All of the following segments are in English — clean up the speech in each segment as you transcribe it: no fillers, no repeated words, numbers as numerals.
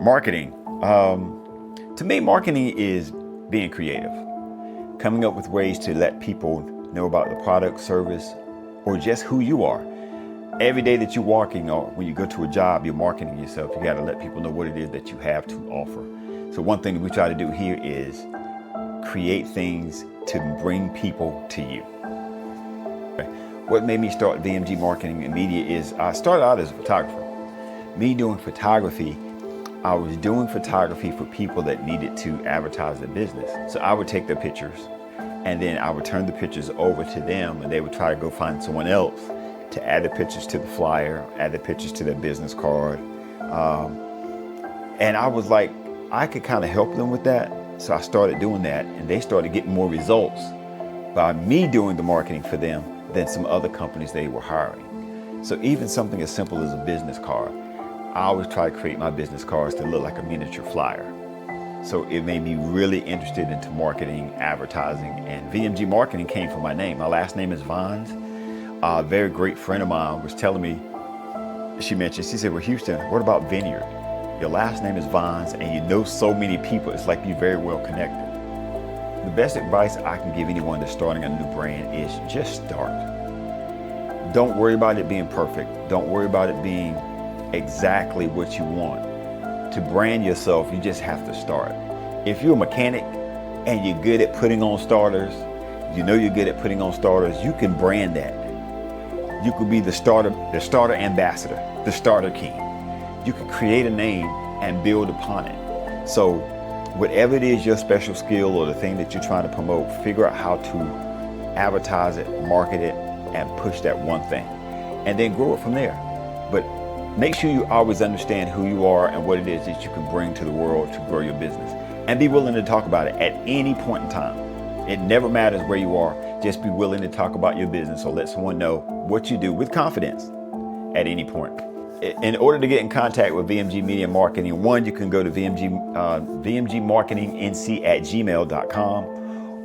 Marketing. To me, marketing is being creative, coming up with ways to let people know about the product, service, or just who you are. Every day that you're walking, or when you go to a job, you're marketing yourself. You got to let people know what it is that you have to offer. So one thing that we try to do here is create things to bring people to you. What made me start VMG Marketing and Media is I started out as a photographer. Me doing photography, I was doing photography for people that needed to advertise their business. So I would take their pictures and then I would turn the pictures over to them and they would try to go find someone else to add the pictures to the flyer, add the pictures to their business card. And I was like, I could kind of help them with that. So I started doing that and they started getting more results by me doing the marketing for them than some other companies they were hiring. So even something as simple as a business card, I always try to create my business cards to look like a miniature flyer. So it made me really interested into marketing, advertising, and VMG Marketing came from my name. My last name is Vines. A very great friend of mine was telling me, she said, well, Houston, what about Vineyard? Your last name is Vines and you know so many people, it's like you're very well connected. The best advice I can give anyone that's starting a new brand is just start. Don't worry about it being perfect. Don't worry about it being exactly what you want. To brand yourself, you just have to start. If you're a mechanic and you're good at putting on starters, you know you're good at putting on starters, you can brand that. You could be the starter ambassador, the starter king. You can create a name and build upon it. So whatever it is, your special skill or the thing that you're trying to promote, figure out how to advertise it, market it, and push that one thing. And then grow it from there. But make sure you always understand who you are and what it is that you can bring to the world to grow your business. And be willing to talk about it at any point in time. It never matters where you are. Just be willing to talk about your business or let someone know what you do with confidence at any point. In order to get in contact with VMG Media Marketing, one, you can go to vmgmarketingnc@gmail.com,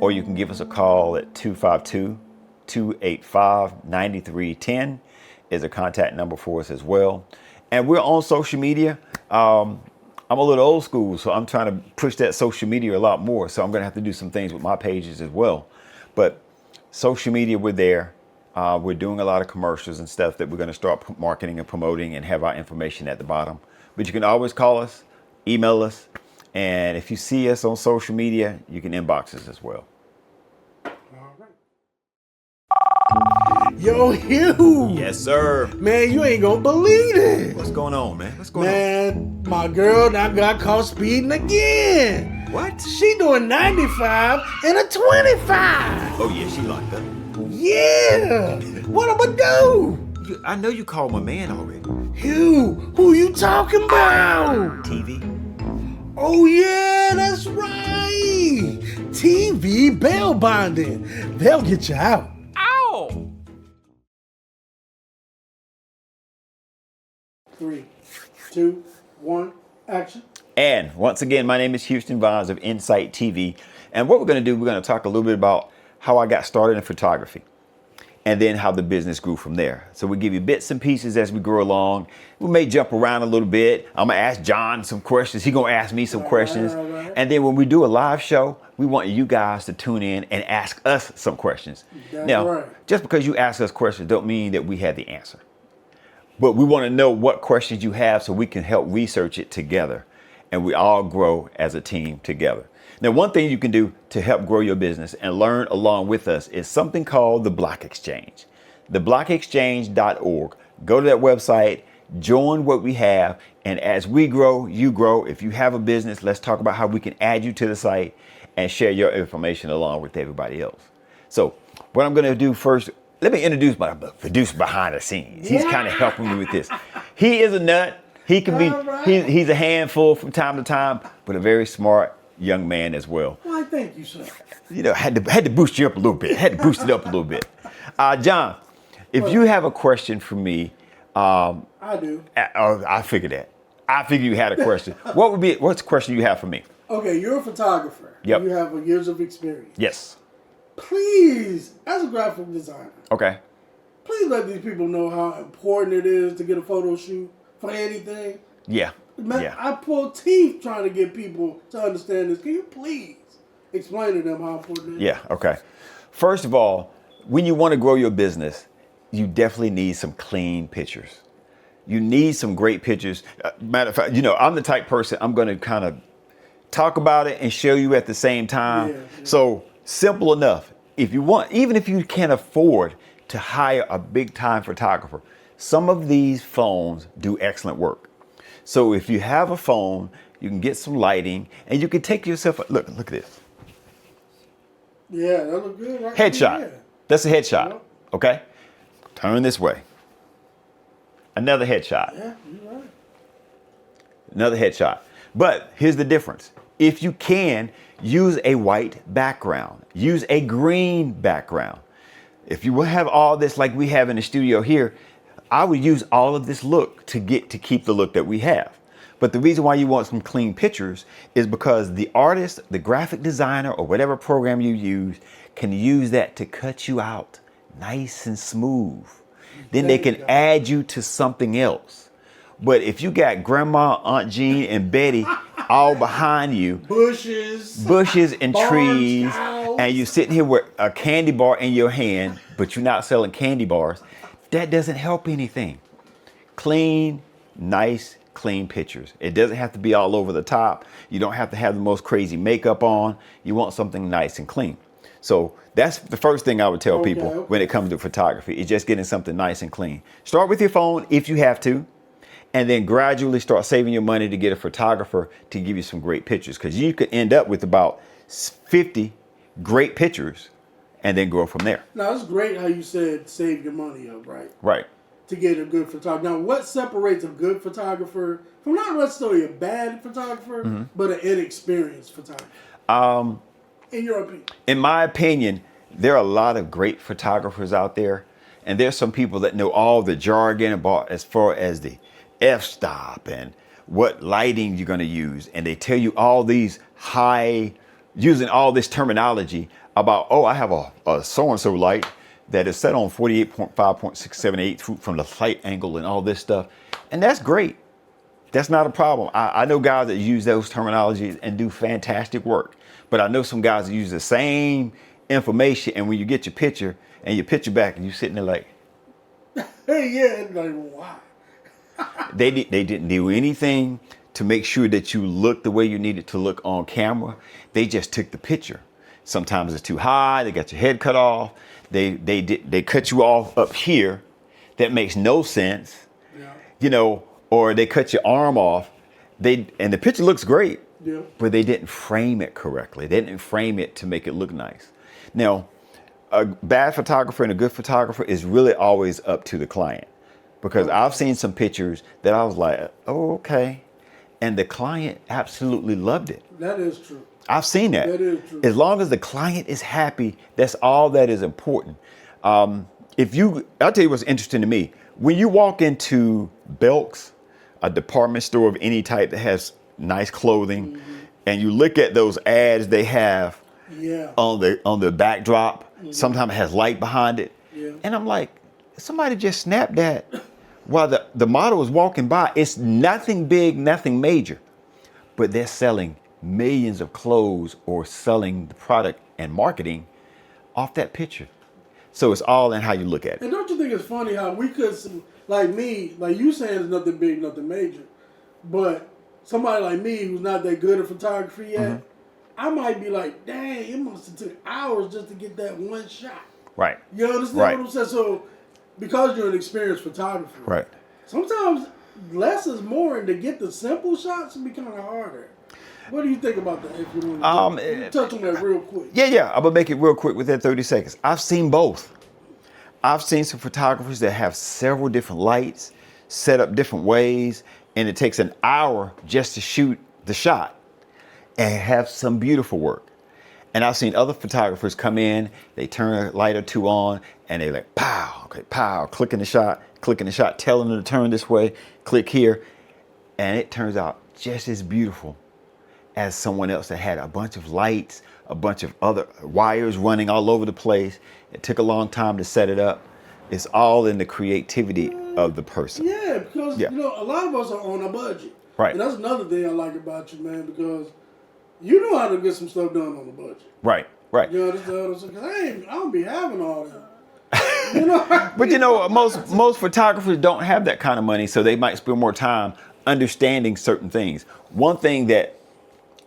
or you can give us a call at 252-285-9310 is a contact number for us as well. And we're on social media. I'm a little old school, so I'm trying to push that social media a lot more. So I'm going to have to do some things with my pages as well. But social media, we're there. We're doing a lot of commercials and stuff that we're going to start marketing and promoting and have our information at the bottom. But you can always call us, email us, and if you see us on social media, you can inbox us as well. Yo, Hugh! Yes, sir. Man, you ain't gonna believe it. What's going on, man? What's going on? Man, my girl now got caught speeding again. What? She doing 95 and a 25. Oh, yeah, she locked up. Yeah. What I'ma do? I know you called my man already. Hugh, who you talking about? TV. Oh, yeah, that's right. TV bail bonding. They'll get you out. Ow! 3, 2, 1, action. And once again, my name is Houston Vines of INCITE TV. And what we're going to do, we're going to talk a little bit about how I got started in photography and then how the business grew from there. So we give you bits and pieces as we grow along. We may jump around a little bit. I'm going to ask John some questions. He's going to ask me some questions. Right. And then when we do a live show, we want you guys to tune in and ask us some questions. That's now, right. just because you ask us questions don't mean that we have the answer. But we want to know what questions you have so we can help research it together. And we all grow as a team together. Now, one thing you can do to help grow your business and learn along with us is something called the Block Exchange. theblockexchange.org. Go to that website, join what we have, and as we grow, you grow. If you have a business, let's talk about how we can add you to the site and share your information along with everybody else. So what I'm going to do first, let me introduce my producer behind the scenes. He's kind of helping me with this. He is a nut. He can be, he's a handful from time to time, but a very smart young man as well. Why, thank you, sir. You know, had to boost you up a little bit. Had to boost it up a little bit. John, if you have a question for me, I do. I figured that. I figured you had a question. What's the question you have for me? Okay, you're a photographer. Yep. You have years of experience. Yes. Please, as a graphic designer, Okay. please let these people know how important it is to get a photo shoot for anything. Yeah. Man, Yeah. I pull teeth trying to get people to understand this. Can you please explain to them how important it is? Yeah, okay. First of all, when you want to grow your business, you definitely need some clean pictures. You need some great pictures. Matter of fact, I'm the type person, I'm going to kind of talk about it and show you at the same time. Yeah. So simple enough. If you want, even if you can't afford to hire a big time photographer, some of these phones do excellent work. So if you have a phone, you can get some lighting and you can take yourself, look at this. Yeah, that look good, right? Headshot. Yeah. That's a headshot. Yep. Okay? Turn this way. Another headshot. Yeah, you're right. Another headshot. But here's the difference. If you can, use a white background. Use a green background. If you will have all this like we have in the studio here, I would use all of this look to keep the look that we have. But the reason why you want some clean pictures is because the artist, the graphic designer, or whatever program you use can use that to cut you out nice and smooth. Then they can add you to something else. But if you got grandma, Aunt Jean, and Betty all behind you, bushes and barns, trees, cows, and you're sitting here with a candy bar in your hand, but you're not selling candy bars, that doesn't help anything. Clean, nice, clean pictures. It doesn't have to be all over the top. You don't have to have the most crazy makeup on. You want something nice and clean. So that's the first thing I would tell people when it comes to photography, is just getting something nice and clean. Start with your phone if you have to, and then gradually start saving your money to get a photographer to give you some great pictures, because you could end up with about 50 great pictures and then grow from there. Now, it's great how you said save your money up, right? Right. To get a good photographer. Now, what separates a good photographer from not necessarily a bad photographer, but an inexperienced photographer? In your opinion? In my opinion, there are a lot of great photographers out there, and there's some people that know all the jargon about as far as the f-stop and what lighting you're going to use, and they tell you all these using all this terminology about, I have a so-and-so light that is set on 48.5.678 from the light angle and all this stuff, and that's great. That's not a problem. I know guys that use those terminologies and do fantastic work. But I know some guys that use the same information, and when you get your picture and your picture back, and you're sitting there like, hey, yeah, like, why? they didn't do anything to make sure that you look the way you needed to look on camera. They just took the picture. Sometimes it's too high. They got your head cut off. They cut you off up here. That makes no sense. Yeah. Or they cut your arm off. And the picture looks great. Yeah. But they didn't frame it correctly. They didn't frame it to make it look nice. Now, a bad photographer and a good photographer is really always up to the client. Because I've seen some pictures that I was like, oh, okay. And the client absolutely loved it. That is true. I've seen that. That is true. As long as the client is happy, that's all that is important. I'll tell you what's interesting to me. When you walk into Belk's, a department store of any type that has nice clothing, and you look at those ads they have on the backdrop, sometimes it has light behind it. Yeah. And I'm like, somebody just snapped that while the model is walking by. It's nothing big, nothing major, but they're selling millions of clothes or selling the product and marketing off that picture. So it's all in how you look at it. And don't you think it's funny how we could, like me, like you saying it's nothing big, nothing major, but somebody like me who's not that good at photography yet, I might be like, dang, it must have took hours just to get that one shot. Right. You understand what I'm saying? So because you're an experienced photographer, right, sometimes less is more, and to get the simple shots can be kind of harder. What do you think about that? If you want to touch on that real quick. Yeah. I'm going to make it real quick within 30 seconds. I've seen both. I've seen some photographers that have several different lights set up different ways, and it takes an hour just to shoot the shot and have some beautiful work. And I've seen other photographers come in, they turn a light or two on, and they're like, pow, okay, pow, clicking the shot, telling them to turn this way, click here. And it turns out just as beautiful as someone else that had a bunch of lights, a bunch of other wires running all over the place. It took a long time to set it up. It's all in the creativity of the person. Yeah, because a lot of us are on a budget. Right. And that's another thing I like about you, man, because you know how to get some stuff done on the budget. Right. Right. You understand? Because I don't be having all that. You know. But you know, most photographers don't have that kind of money, so they might spend more time understanding certain things. One thing that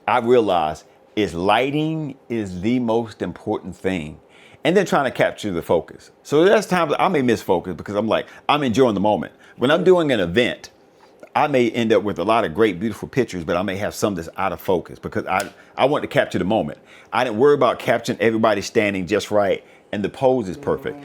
I realized is lighting is the most important thing. And then trying to capture the focus. So there's times I may miss focus because I'm enjoying the moment. When I'm doing an event, I may end up with a lot of great, beautiful pictures, but I may have some that's out of focus because I want to capture the moment. I didn't worry about capturing everybody standing just right and the pose is perfect.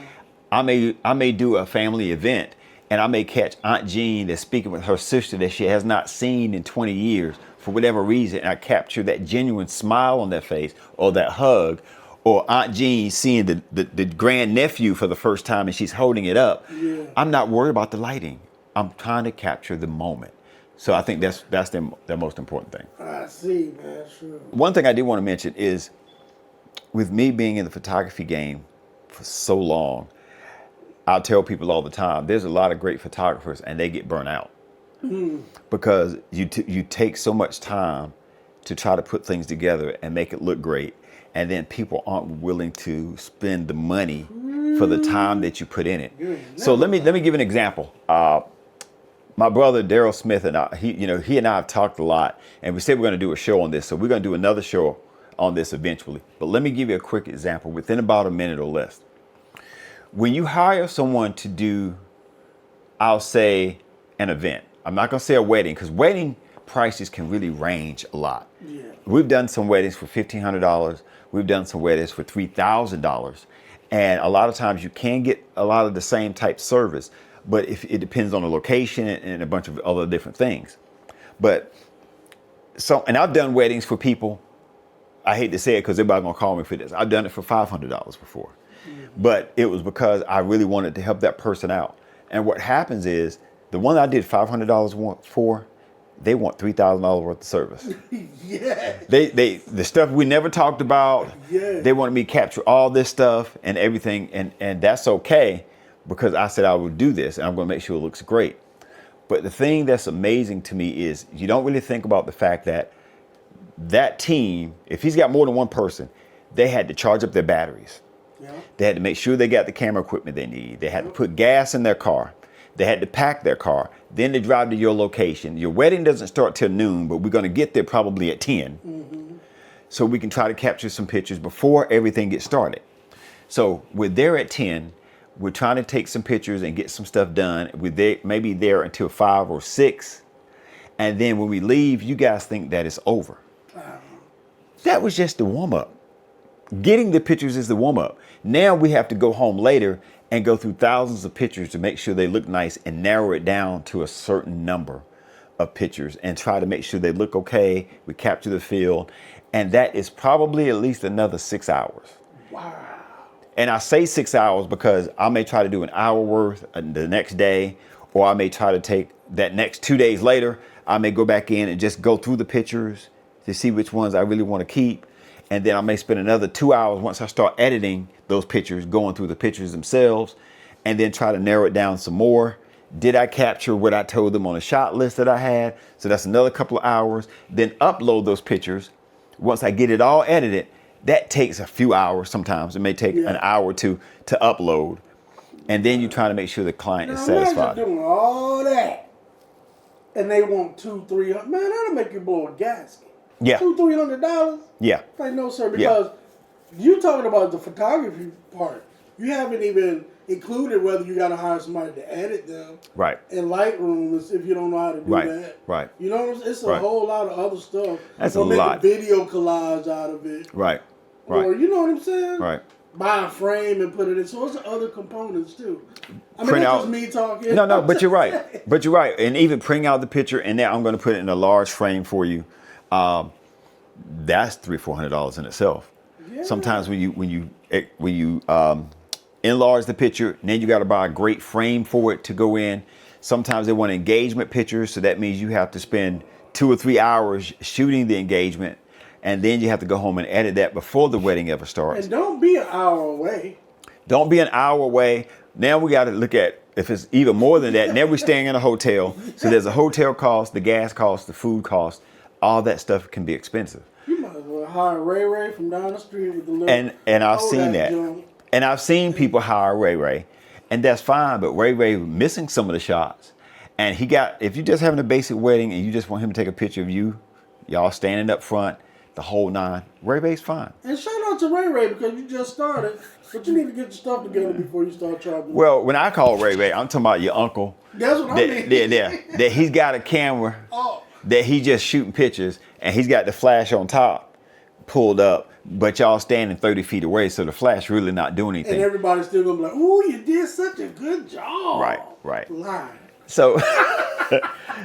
I may do a family event and I may catch Aunt Jean that's speaking with her sister that she has not seen in 20 years for whatever reason. And I capture that genuine smile on their face or that hug. Or Aunt Jean seeing the grandnephew for the first time and she's holding it up. Yeah. I'm not worried about the lighting. I'm trying to capture the moment. So I think that's the most important thing. I see, man. Sure. One thing I do want to mention is with me being in the photography game for so long, I'll tell people all the time, there's a lot of great photographers and they get burnt out. Because you take so much time to try to put things together and make it look great. And then people aren't willing to spend the money for the time that you put in it. So let me give an example. My brother Daryl Smith and he and I have talked a lot, and we said we're going to do a show on this. So we're going to do another show on this eventually. But let me give you a quick example within about a minute or less. When you hire someone to do, I'll say, an event. I'm not going to say a wedding because wedding prices can really range a lot. Yeah. We've done some weddings for $1,500. We've done some weddings for $3,000. And a lot of times you can get a lot of the same type service, but if it depends on the location and a bunch of other different things. And I've done weddings for people, I hate to say it because everybody's going to call me for this. I've done it for $500 before. But it was because I really wanted to help that person out. And what happens is the one I did $500 for, they want $3,000 worth of service. Yeah. The stuff we never talked about. Yeah. They wanted me to capture all this stuff and everything, and that's okay because I said I would do this and I'm going to make sure it looks great. But the thing that's amazing to me is you don't really think about the fact that team, if he's got more than one person, they had to charge up their batteries. Yeah. They had to make sure they got the camera equipment they need. They had to put gas in their car. They had to pack their car. Then they drive to your location. Your wedding doesn't start till noon, but we're going to get there probably at 10. So we can try to capture some pictures before everything gets started. So we're there at 10. We're trying to take some pictures and get some stuff done. We're maybe there until 5 or 6. And then when we leave, you guys think that it's over. That was just the warm up. Getting the pictures is the warm up. Now we have to go home later and go through thousands of pictures to make sure they look nice and narrow it down to a certain number of pictures and try to make sure they look okay. We capture the feel. And that is probably at least another 6 hours. Wow. And I say 6 hours because I may try to do an hour worth the next day, or I may try to take that next 2 days later. I may go back in and just go through the pictures to see which ones I really want to keep. And then I may spend another 2 hours once I start editing those pictures, going through the pictures themselves, and then try to narrow it down some more. Did I capture what I told them on a shot list that I had? So that's another couple of hours. Then upload those pictures. Once I get it all edited, that takes a few hours sometimes. It may take an hour or two to upload. And then you're trying to make sure the client is satisfied. Imagine doing all that, and they want $200-300. Man, that'll make you blow a gasket. Yeah. $200-300. Yeah. Like, no, sir, because you talking about the photography part. You haven't even included whether you got to hire somebody to edit them. Right. And Lightroom is if you don't know how to do that. Right. You know what I'm saying? It's a whole lot of other stuff. That's or a make lot. a video collage out of it. Right. Or you know what I'm saying? Right. Buy a frame and put it in. So it's other components too. I mean, Print that's out. just me talking. No, but you're right. But you're right. And even printing out the picture, and now I'm going to put it in a large frame for you. That's $300-400 in itself. Yeah. Sometimes when you enlarge the picture, then you got to buy a great frame for it to go in. Sometimes they want engagement pictures, so that means you have to spend 2 or 3 hours shooting the engagement, and then you have to go home and edit that before the wedding ever starts. And don't be an hour away. Don't be an hour away. Now we got to look at If it's even more than that, now we're staying in a hotel. So there's a hotel cost, the gas cost, the food cost. All that stuff can be expensive. You might as well hire Ray Ray from down the street with the little. And I've seen that. Junk. And I've seen people hire Ray Ray, and that's fine. But Ray Ray missing some of the shots, and if you're just having a basic wedding and you just want him to take a picture of you, y'all standing up front, the whole nine, Ray Ray's fine. And shout out to Ray Ray because you just started, but you need to get your stuff together before you start charging. Well, when I call Ray Ray, I'm talking about your uncle. That's what I mean. That he's got a camera that he just shooting pictures, and he's got the flash on top pulled up, but y'all standing 30 feet away, so the flash really not doing anything. And everybody's still gonna be like, "Ooh, you did such a good job." Right. Lie. So,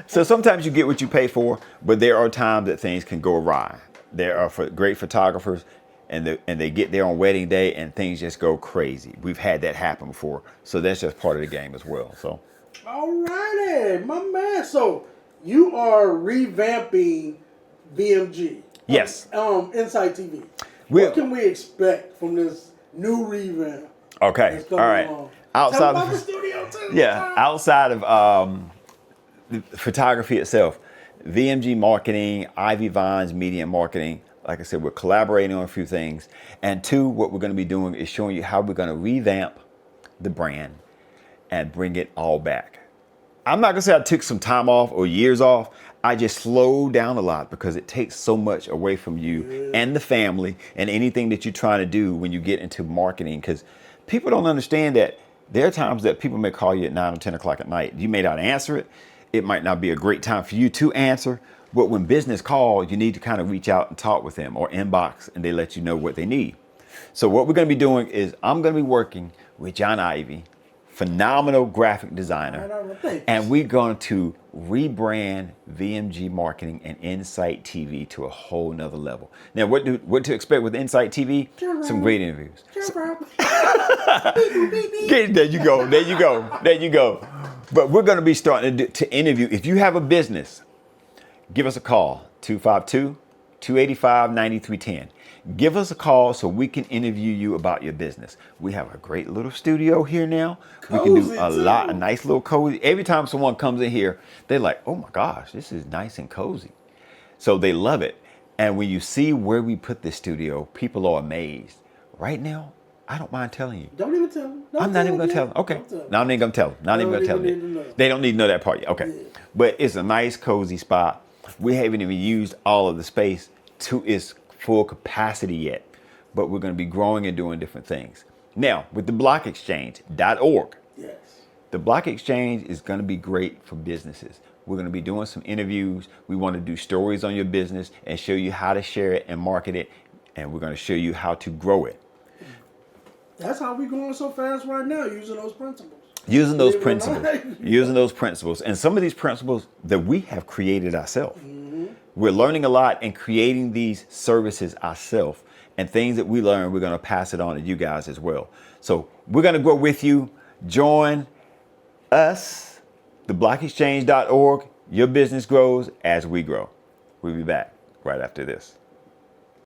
so sometimes you get what you pay for, but there are times that things can go awry. There are great photographers, and they get there on wedding day, and things just go crazy. We've had that happen before, so that's just part of the game as well. So, all righty, my man. So you are revamping VMG. Yes. INCITE TV. What can we expect from this new revamp? Okay. All right. Outside of the studio too. Yeah. Outside of the photography itself, VMG marketing, Ivy Vines media marketing. Like I said, we're collaborating on a few things. And two, what we're going to be doing is showing you how we're going to revamp the brand and bring it all back. I'm not going to say I took some time off or years off. I just slowed down a lot because it takes so much away from you and the family and anything that you're trying to do when you get into marketing. Because people don't understand that there are times that people may call you at 9 or 10 o'clock at night. You may not answer it. It might not be a great time for you to answer. But when business calls, you need to kind of reach out and talk with them or inbox, and they let you know what they need. So what we're going to be doing is I'm going to be working with John Ivy, phenomenal graphic designer, and we're going to rebrand VMG Marketing and INCITE TV to a whole nother level. Now, what to expect with INCITE TV? Some great interviews. There you go. But we're going to be starting to interview. If you have a business, give us a call, 252-285-9310. Give us a call so we can interview you about your business. We have a great little studio here now. We can do a nice little cozy. Every time someone comes in here, they're like, oh my gosh, this is nice and cozy. So they love it. And when you see where we put this studio, people are amazed. Right now, I don't mind telling you. Don't even tell them. I'm not even going to tell them. Okay. No, I'm not going to tell them. Not even going to tell them. They don't need to know that part yet. Okay. Yeah. But it's a nice, cozy spot. We haven't even used all of the space to its full capacity yet, but we're going to be growing and doing different things. Now, with the blockexchange.org, yes, the Block Exchange is going to be great for businesses. We're going to be doing some interviews. We want to do stories on your business and show you how to share it and market it, and we're going to show you how to grow it. That's how we're going so fast right now, using those principles. Using those principles. And some of these principles that we have created ourselves. Mm-hmm. We're learning a lot and creating these services ourselves. And things that we learn, we're going to pass it on to you guys as well. So we're going to grow with you. Join us, theblockexchange.org. Your business grows as we grow. We'll be back right after this.